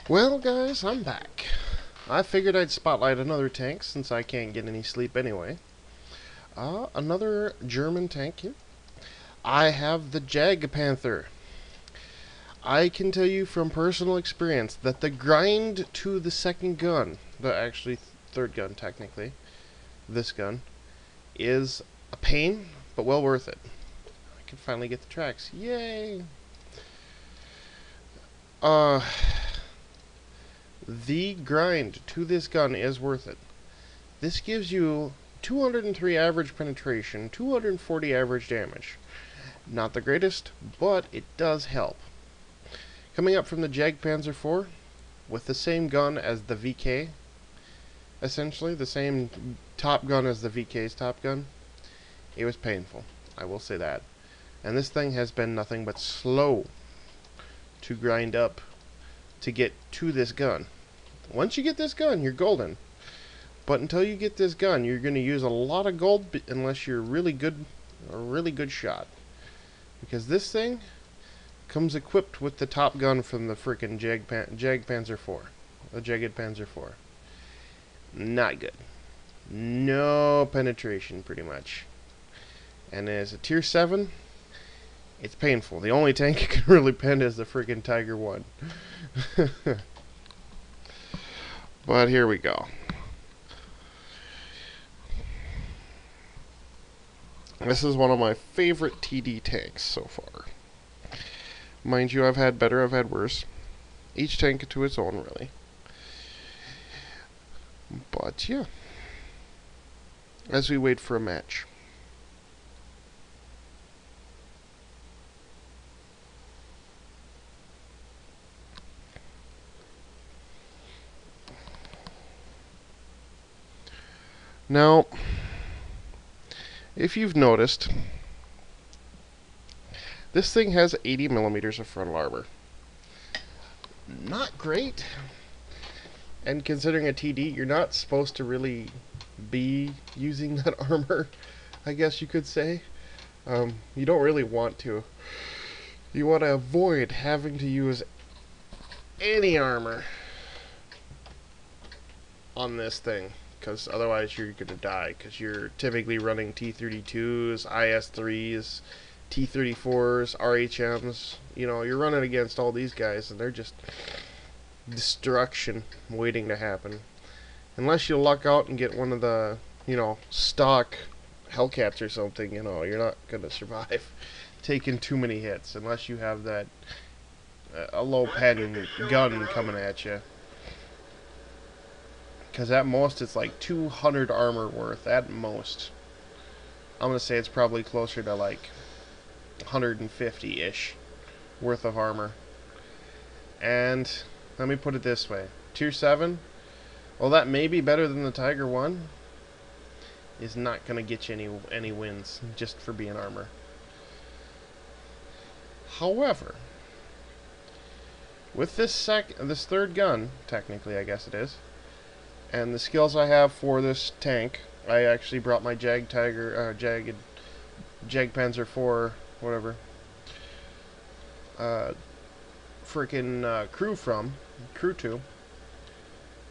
Well, guys, I'm back. I figured I'd spotlight another tank since I can't get any sleep anyway. Another German tank here. I have the Jagdpanther. I can tell you from personal experience that the grind to the second gun, the actually third gun technically, this gun, is a pain, but well worth it. I can finally get the tracks. Yay! Uh, the grind to this gun is worth it. This gives you 203 average penetration, 240 average damage. Not the greatest, but it does help. Coming up from the Jagdpanther 4, with the same gun as the VK, essentially the same top gun as the VK's top gun, it was painful, I will say that. And this thing has been nothing but slow to grind up to get to this gun. Once you get this gun, you're golden. But until you get this gun, you're going to use a lot of gold unless you're really good, a really good shot. Because this thing comes equipped with the top gun from the frickin' Jagdpanther 4. The Jagdpanther 4. Not good. No penetration, pretty much. And as a tier 7, it's painful. The only tank you can really pen is the frickin' Tiger 1. But here we go. This is one of my favorite TD tanks so far. Mind you, I've had better, I've had worse. Each tank to its own, really. But yeah. As we wait for a match. Now, if you've noticed, this thing has 80 millimeters of frontal armor. Not great. And considering a TD, you're not supposed to really be using that armor, I guess you could say. You don't really want to. You want to avoid having to use any armor on this thing, because otherwise you're going to die, because you're typically running T-32s, IS-3s, T-34s, RHMs. You know, you're running against all these guys, and they're just destruction waiting to happen. Unless you luck out and get one of the, you know, stock Hellcats or something, you know, you're not going to survive taking too many hits, unless you have that, a low pen gun coming at you. Because at most it's like 200 armor worth, at most. I'm going to say it's probably closer to like 150-ish worth of armor. And let me put it this way. Tier 7, well, that may be better than the Tiger 1, is not going to get you any wins just for being armor. However, with this third gun, technically I guess it is, and the skills I have for this tank, I actually brought my Jagdpanther 4, whatever, freaking Crew 2.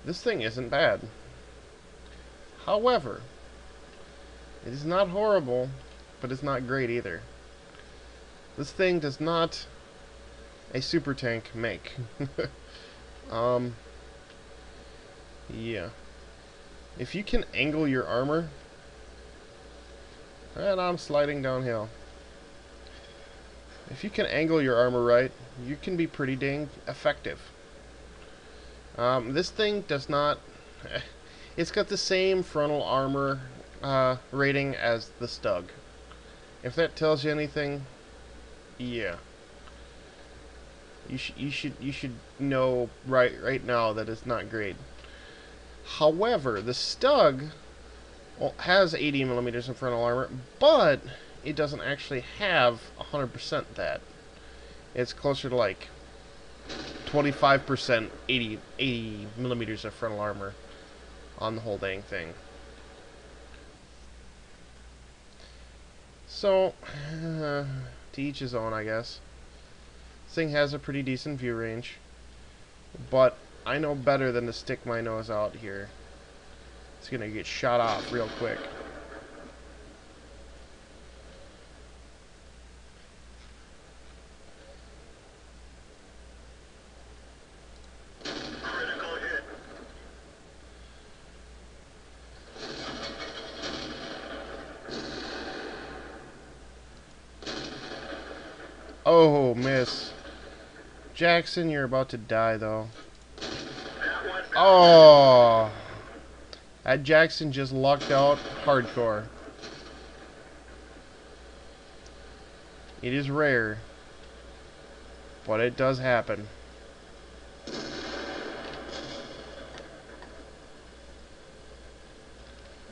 This thing isn't bad. However, it is not horrible, but it's not great either. This thing does not a super tank make. Yeah. If you can angle your armor, and I'm sliding downhill. If you can angle your armor right, you can be pretty dang effective. This thing does not... It's got the same frontal armor rating as the Stug. If that tells you anything, yeah. You should know right now that it's not great. However, the Stug has 80 millimeters in frontal armor, but it doesn't actually have 100% that. It's closer to like 25% 80 millimeters of frontal armor on the whole dang thing. So, to each his own, I guess. This thing has a pretty decent view range. but I know better than to stick my nose out here. It's gonna get shot off real quick. Critical hit. Oh, miss. Jackson, you're about to die, though. That one. Oh! That Jackson just lucked out hardcore. It is rare, but it does happen.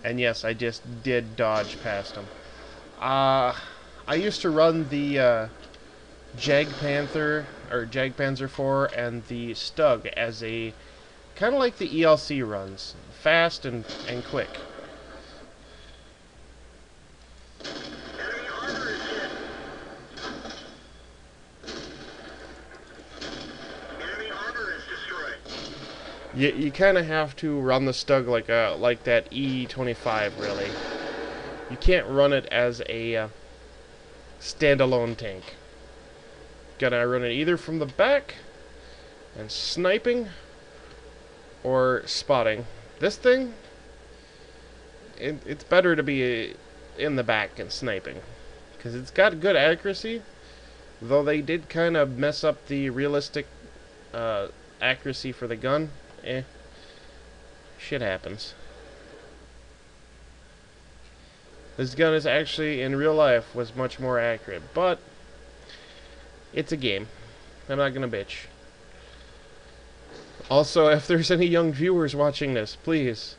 And yes, I just did dodge past him. I used to run the Jagdpanther, or Jagdpanther 4, and the Stug as a kind of like the ELC runs, fast and quick. Enemy armor is hit. Enemy armor is destroyed. You kind of have to run the Stug like that E25, really. You can't run it as a standalone tank. Gotta run it either from the back and sniping or spotting. This thing, it's better to be in the back and sniping because it's got good accuracy, though they did kind of mess up the realistic accuracy for the gun. Shit happens. This gun is actually in real life was much more accurate, but it's a game. I'm not gonna bitch. Also, if there's any young viewers watching this, please,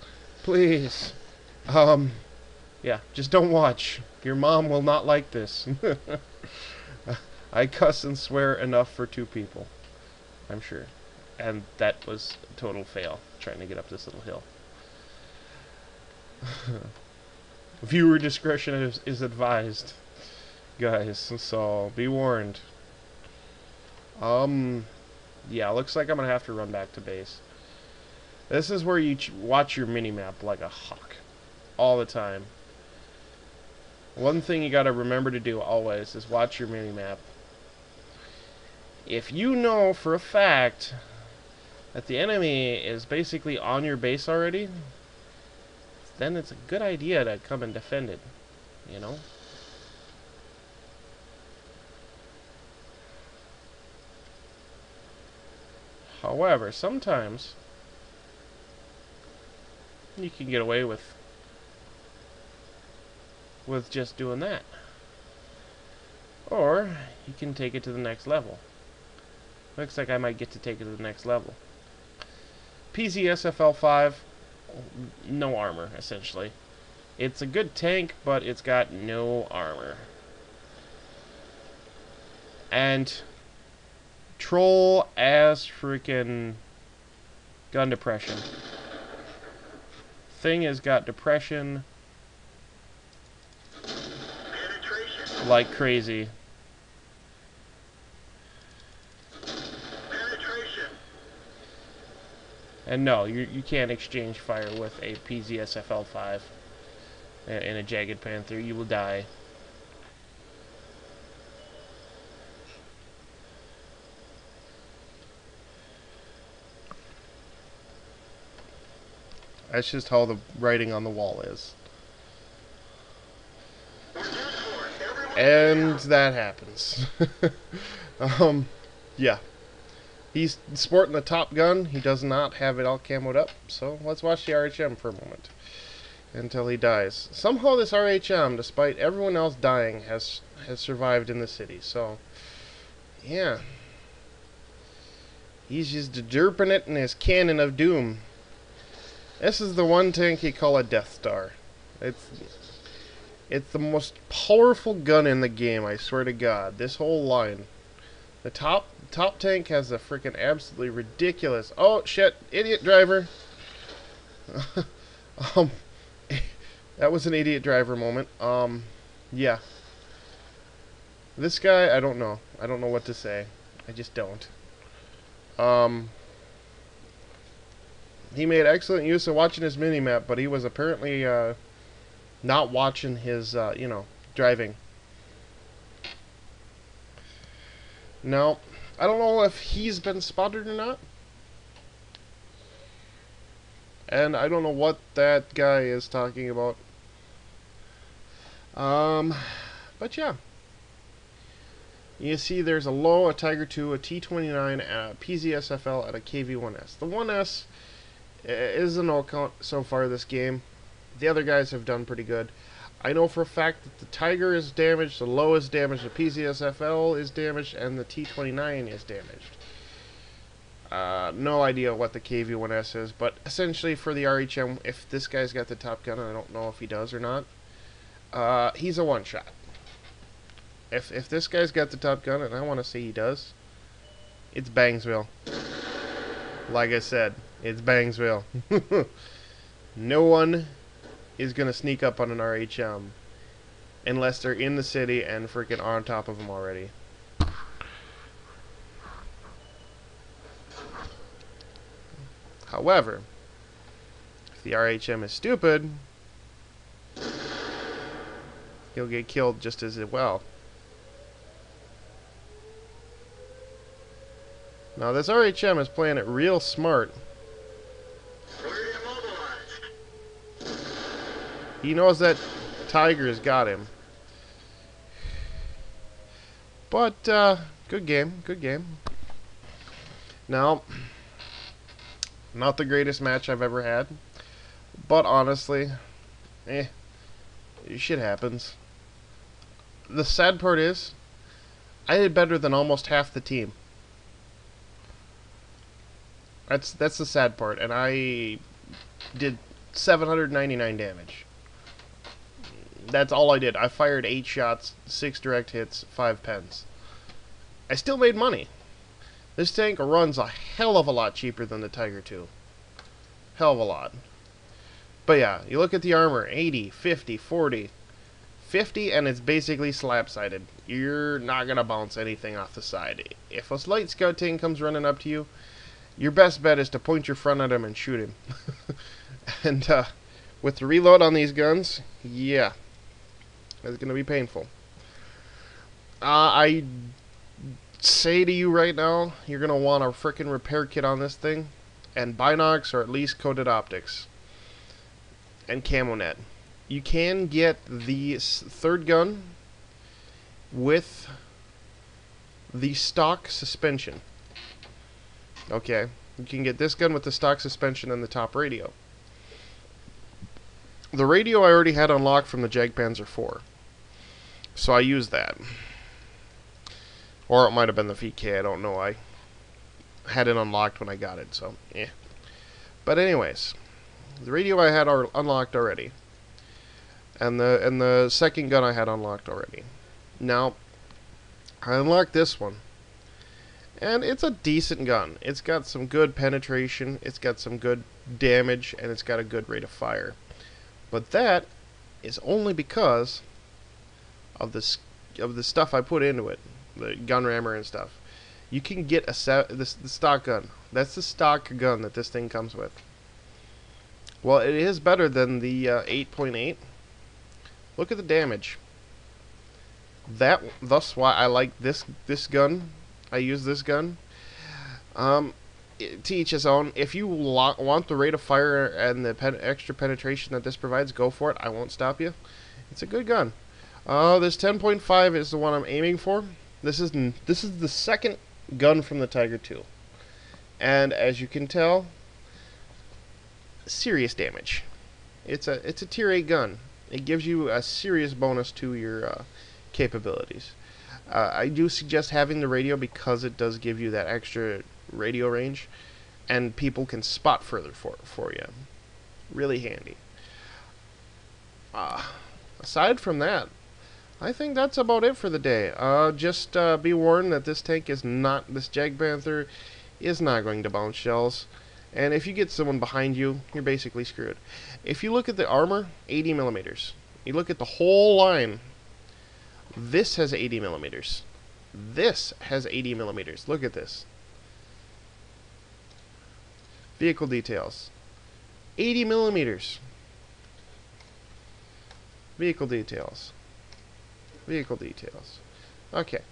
yeah, just don't watch. Your mom will not like this. I cuss and swear enough for 2 people, I'm sure. And that was a total fail, trying to get up this little hill. Viewer discretion is advised, guys, so be warned. Yeah, looks like I'm gonna have to run back to base. This is where you watch your minimap like a hawk all the time. One thing you gotta remember to do always is watch your minimap. If you know for a fact that the enemy is basically on your base already, then it's a good idea to come and defend it, you know? However, sometimes you can get away with just doing that. Or you can take it to the next level. Looks like I might get to take it to the next level. PZSFL5, no armor, essentially. It's a good tank, but it's got no armor. And troll ass freaking gun depression. Thing has got depression Penetration. like crazy. Penetration. And no, you can't exchange fire with a PZSFL5 and a Jagdpanther. You will die. That's just how the writing on the wall is. We're done for. Everyone And down. that happens. Yeah. He's sporting the Top Gun. He does not have it all camoed up. So let's watch the RHM for a moment until he dies. Somehow this RHM, despite everyone else dying, has survived in the city. So, yeah. He's just derping it in his cannon of doom. This is the one tank you call a Death Star. It's the most powerful gun in the game, I swear to God. This whole line. The top tank has a freaking absolutely ridiculous... Oh, shit. Idiot driver. That was an idiot driver moment. Yeah. This guy, I don't know. I don't know what to say. I just don't. He made excellent use of watching his mini-map, but he was apparently not watching his, driving. Now, I don't know if he's been spotted or not. And I don't know what that guy is talking about. But yeah. You see there's a low, a Tiger 2, a T29, a PZSFL, and a KV1S. The 1S is a no count so far this game. The other guys have done pretty good. I know for a fact that the Tiger is damaged, the low is damaged, the PZSFL is damaged, and the T29 is damaged. No idea what the KV1S is, but essentially for the RHM, if this guy's got the Top Gun, and I don't know if he does or not, he's a one-shot. If this guy's got the Top Gun, and I want to say he does, it's Bangsville. Like I said, it's Bangsville. No one is going to sneak up on an RHM unless they're in the city and freaking on top of them already. However, if the RHM is stupid, he'll get killed just as well. Now this RHM is playing it real smart. He knows that Tiger's got him. But, good game, good game. Now, not the greatest match I've ever had. But honestly, shit happens. The sad part is, I did better than almost half the team. That's the sad part, and I did 799 damage. That's all I did. I fired 8 shots, 6 direct hits, 5 pens. I still made money. This tank runs a hell of a lot cheaper than the Tiger 2. Hell of a lot. But yeah, you look at the armor, 80, 50, 40. 50 and it's basically slab-sided. You're not going to bounce anything off the side. If a light scout tank comes running up to you, your best bet is to point your front at him and shoot him. And with the reload on these guns, yeah, it's going to be painful. I say to you right now, you're going to want a frickin' repair kit on this thing, and binocs or at least coated optics, and camo net. You can get the third gun with the stock suspension. Okay, you can get this gun with the stock suspension and the top radio. The radio I already had unlocked from the Jagdpanther 4, so I used that. Or it might have been the VK, I don't know. I had it unlocked when I got it, so eh. But anyways, the radio I had unlocked already, and the second gun I had unlocked already. Now, I unlocked this one. And it's a decent gun. It's got some good penetration, it's got some good damage, and it's got a good rate of fire. But that is only because of the stuff I put into it, the gun rammer and stuff. You can get the stock gun. That's the stock gun that this thing comes with. Well, it is better than the 8.8. Look at the damage. Thus why I like this gun. I use this gun. To each his own. If you want the rate of fire and the extra penetration that this provides, go for it. I won't stop you. It's a good gun. This 10.5 is the one I'm aiming for. This is the second gun from the Tiger 2, and as you can tell, serious damage. It's a tier 8 gun. It gives you a serious bonus to your capabilities. I do suggest having the radio because it does give you that extra radio range, and people can spot further for you. Really handy. Aside from that, I think that's about it for the day. Just be warned that this Jagdpanther is not going to bounce shells, and if you get someone behind you, you're basically screwed. If you look at the armor, 80 millimeters. You look at the whole line. This has 80 millimeters. This has 80 millimeters. Look at this. Vehicle details. 80 millimeters. Vehicle details. Vehicle details. Okay.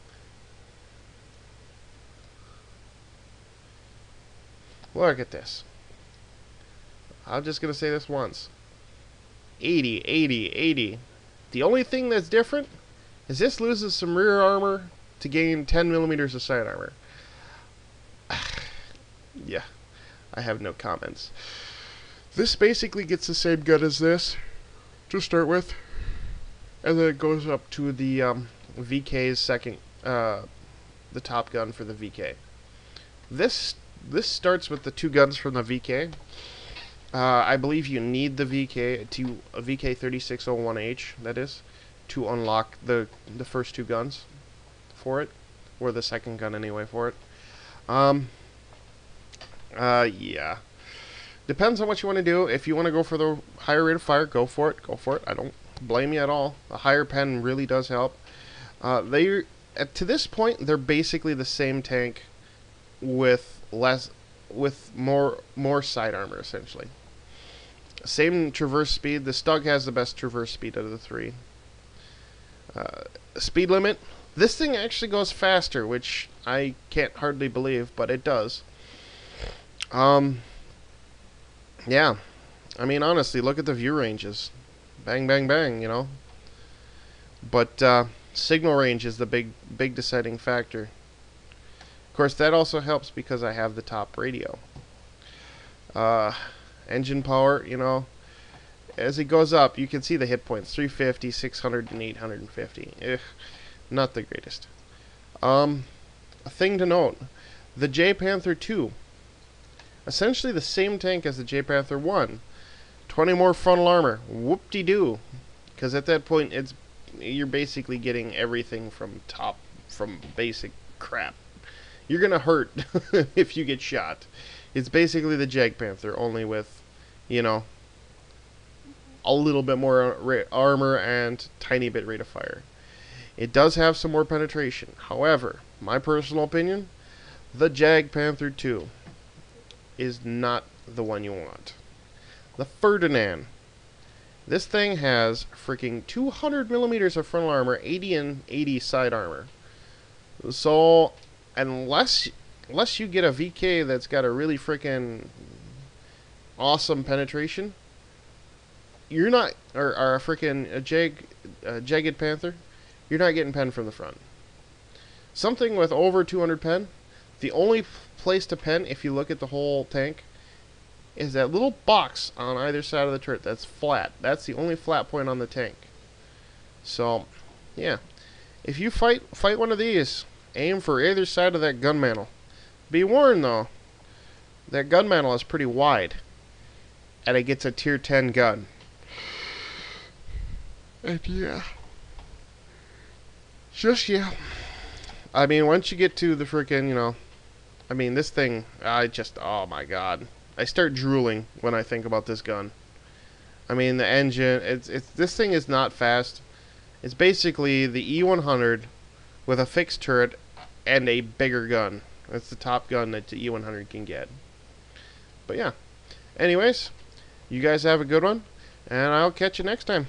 Look at this. I'm just going to say this once. 80, 80, 80. The only thing that's different is this loses some rear armor to gain 10 millimeters of side armor. Yeah, I have no comments. This basically gets the same gun as this to start with, and then it goes up to the VK's second, the top gun for the VK. This starts with the two guns from the VK. I believe you need the VK to a VK 3601H, that is, to unlock the first two guns for it, or the second gun anyway for it. Yeah. Depends on what you want to do. If you want to go for the higher rate of fire, go for it. Go for it. I don't blame you at all. A higher pen really does help. To this point, they're basically the same tank with more side armor, essentially. Same traverse speed. The Stug has the best traverse speed out of the three. Speed limit. This thing actually goes faster, which I can't hardly believe, but it does. Yeah. I mean, honestly, look at the view ranges. Bang, bang, bang, you know. But signal range is the big deciding factor. Of course, that also helps because I have the top radio. Engine power, you know, as it goes up, you can see the hit points. 350, 600, and 850. Not the greatest. A thing to note, the Jagdpanther 2, essentially the same tank as the Jagdpanther 1. 20 more frontal armor. Whoop-de-doo. Because at that point, you're basically getting everything from basic crap. You're going to hurt if you get shot. It's basically the Jagdpanther, only with, you know, a little bit more armor and tiny bit rate of fire. It does have some more penetration. However, my personal opinion, the Jagdpanther 2 is not the one you want. The Ferdinand. This thing has freaking 200 millimeters of frontal armor, 80 and 80 side armor. So, unless you get a VK that's got a really freaking awesome penetration, you're not, or a freaking Jagdpanther, you're not getting pen from the front. Something with over 200 pen, the only place to pen, if you look at the whole tank, is that little box on either side of the turret that's flat. That's the only flat point on the tank. So, yeah. If you fight one of these, aim for either side of that gun mantle. Be warned, though, that gun mantle is pretty wide, and it gets a tier 10 gun. And yeah. Just, yeah. I mean, once you get to the freaking, you know, I mean, this thing, oh my god. I start drooling when I think about this gun. I mean, the engine, this thing is not fast. It's basically the E100 with a fixed turret and a bigger gun. That's the top gun that the E100 can get. But yeah. Anyways, you guys have a good one, and I'll catch you next time.